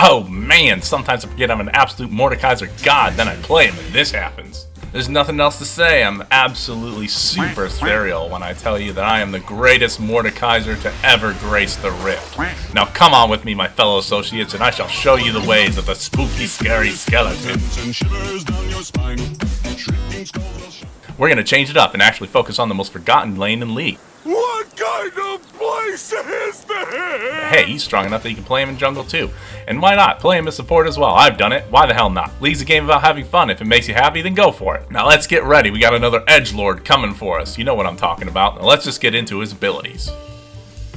Oh man, sometimes I forget I'm an absolute Mordekaiser god, then I play him and this happens. There's nothing else to say. I'm absolutely super ethereal when I tell you that I am the greatest Mordekaiser to ever grace the Rift. Now come on with me, my fellow associates, and I shall show you the ways of the spooky, scary skeleton. We're gonna change it up and actually focus on the most forgotten lane in League. What kind of place is this? Hey, he's strong enough that you can play him in jungle too. And why not? Play him as support as well. I've done it. Why the hell not? League's a game about having fun. If it makes you happy, then go for it. Now let's get ready. We got another edgelord coming for us. You know what I'm talking about. Now let's just get into his abilities.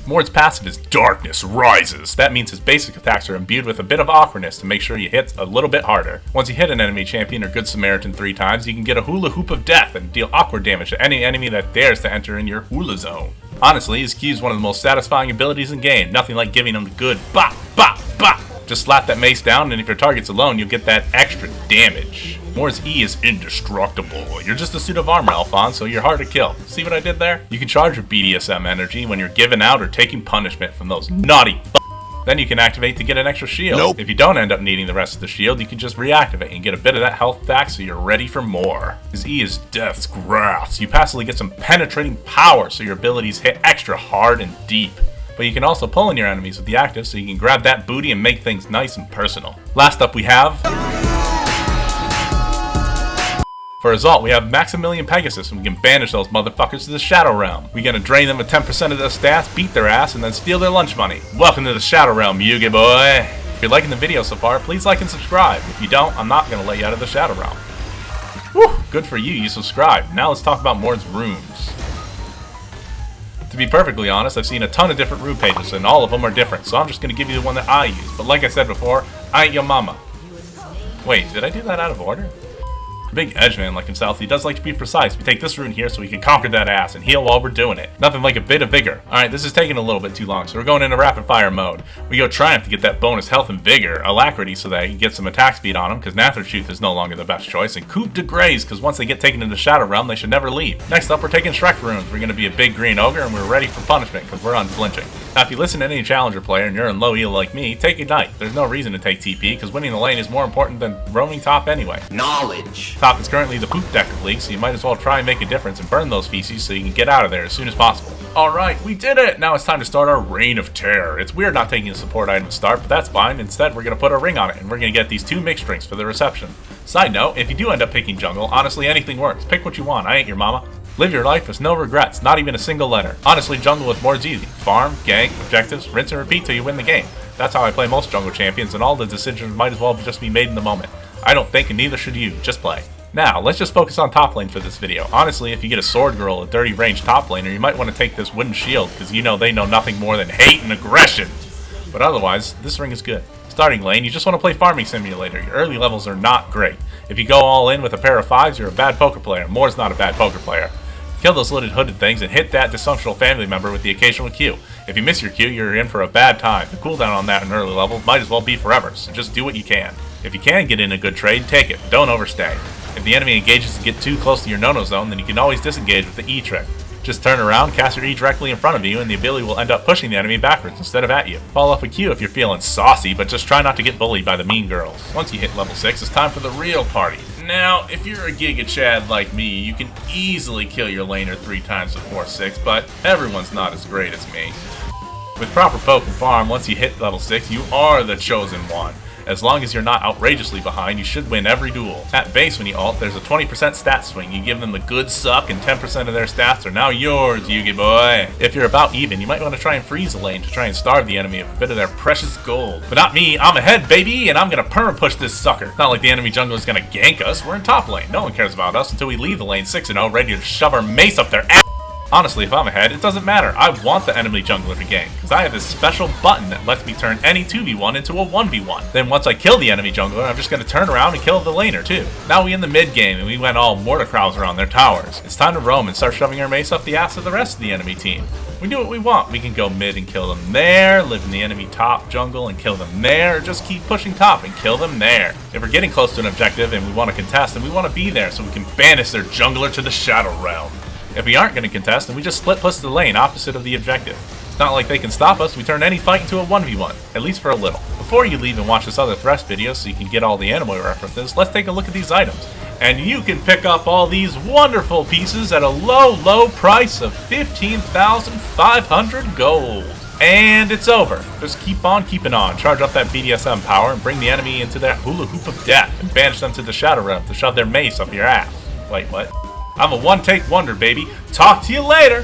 Mord's passive is Darkness Rises. That means his basic attacks are imbued with a bit of awkwardness to make sure you hit a little bit harder. Once you hit an enemy champion or Good Samaritan 3 times, you can get a hula hoop of death and deal awkward damage to any enemy that dares to enter in your hula zone. Honestly, his Q is one of the most satisfying abilities in game. Nothing like giving him the good bop, bop, bop. Just slap that mace down, and if your target's alone, you'll get that extra damage. Mord's E is indestructible. You're just a suit of armor, Alphonse, so you're hard to kill. See what I did there? You can charge your BDSM energy when you're giving out or taking punishment from those naughty Then you can activate to get an extra shield. Nope. If you don't end up needing the rest of the shield, you can just reactivate and get a bit of that health back so you're ready for more. His E is Death's Grasp. You passively get some penetrating power so your abilities hit extra hard and deep. But you can also pull in your enemies with the active so you can grab that booty and make things nice and personal. Last up we have... For Assault, we have Maximilian Pegasus, and we can banish those motherfuckers to the Shadow Realm. We're gonna drain them of 10% of their stats, beat their ass, and then steal their lunch money. Welcome to the Shadow Realm, Yugi boy! If you're liking the video so far, please like and subscribe. If you don't, I'm not gonna let you out of the Shadow Realm. Whew, good for you, you subscribed. Now let's talk about Mord's runes. To be perfectly honest, I've seen a ton of different rune pages, and all of them are different, so I'm just gonna give you the one that I use. But like I said before, I ain't your mama. Wait, did I do that out of order? Big edgeman like himself, he does like to be precise. We take this rune here so we can conquer that ass and heal while we're doing it. Nothing like a bit of vigor. Alright, this is taking a little bit too long, so we're going into rapid fire mode. We go Triumph to get that bonus health and vigor, Alacrity so that you can get some attack speed on them, because Nathertooth is no longer the best choice, and Coup de Grace, because once they get taken into Shadow Realm, they should never leave. Next up, we're taking Shrek runes. We're going to be a big green ogre, and we're ready for punishment, because we're unflinching. Now, if you listen to any challenger player and you're in low elo like me, take Ignite. There's no reason to take TP, because winning the lane is more important than roaming top anyway. Knowledge. Top is currently the poop deck of League, so you might as well try and make a difference and burn those feces so you can get out of there as soon as possible. Alright, we did it! Now it's time to start our Reign of Terror. It's weird not taking a support item to start, but that's fine. Instead, we're going to put a ring on it, and we're going to get these 2 mixed rings for the reception. Side note, if you do end up picking jungle, honestly anything works. Pick what you want, I ain't your mama. Live your life with no regrets, not even a single letter. Honestly, jungle with Mord's easy. Farm, gank, objectives, rinse and repeat till you win the game. That's how I play most jungle champions, and all the decisions might as well just be made in the moment. I don't think, and neither should you. Just play. Now, let's just focus on top lane for this video. Honestly, if you get a sword girl, a dirty range top laner, you might want to take this wooden shield, because you know they know nothing more than hate and aggression. But otherwise, this ring is good. Starting lane, you just want to play Farming Simulator. Your early levels are not great. If you go all in with a pair of 5s, you're a bad poker player. Mord's not a bad poker player. Kill those little hooded things and hit that dysfunctional family member with the occasional Q. If you miss your Q, you're in for a bad time. The cooldown on that in early level might as well be forever, so just do what you can. If you can get in a good trade, take it. Don't overstay. If the enemy engages to get too close to your no-no zone, then you can always disengage with the E trick. Just turn around, cast your E directly in front of you, and the ability will end up pushing the enemy backwards instead of at you. Follow up a Q if you're feeling saucy, but just try not to get bullied by the mean girls. Once you hit level 6, it's time for the real party. Now, if you're a Giga Chad like me, you can easily kill your laner 3 times before 6, but everyone's not as great as me. With proper poke and farm, once you hit level 6, you are the chosen one. As long as you're not outrageously behind, you should win every duel. At base, when you ult, there's a 20% stat swing. You give them the good suck, and 10% of their stats are now yours, Yugi boy. If you're about even, you might want to try and freeze a lane to try and starve the enemy of a bit of their precious gold. But not me, I'm ahead, baby, and I'm gonna perma push this sucker. Not like the enemy jungler is gonna gank us, we're in top lane. No one cares about us until we leave the lane 6-0, ready to shove our mace up their ass. Honestly, if I'm ahead, it doesn't matter. I want the enemy jungler to gank, because I have this special button that lets me turn any 2v1 into a 1v1. Then once I kill the enemy jungler, I'm just going to turn around and kill the laner too. Now we in the mid game, and we went all Mordekaiser on their towers. It's time to roam and start shoving our mace up the ass of the rest of the enemy team. We do what we want. We can go mid and kill them there, live in the enemy top jungle and kill them there, or just keep pushing top and kill them there. If we're getting close to an objective and we want to contest, then we want to be there so we can banish their jungler to the Shadow Realm. If we aren't going to contest, then we just split push the lane opposite of the objective. It's not like they can stop us. We turn any fight into a 1v1, at least for a little. Before you leave and watch this other Thresh video so you can get all the anime references, let's take a look at these items. And you can pick up all these wonderful pieces at a low price of 15,500 gold. And it's over. Just keep on keeping on. Charge up that BDSM power and bring the enemy into that hula hoop of death and banish them to the Shadow Realm to shove their mace up your ass. Wait, what? I'm a one-take wonder, baby. Talk to you later!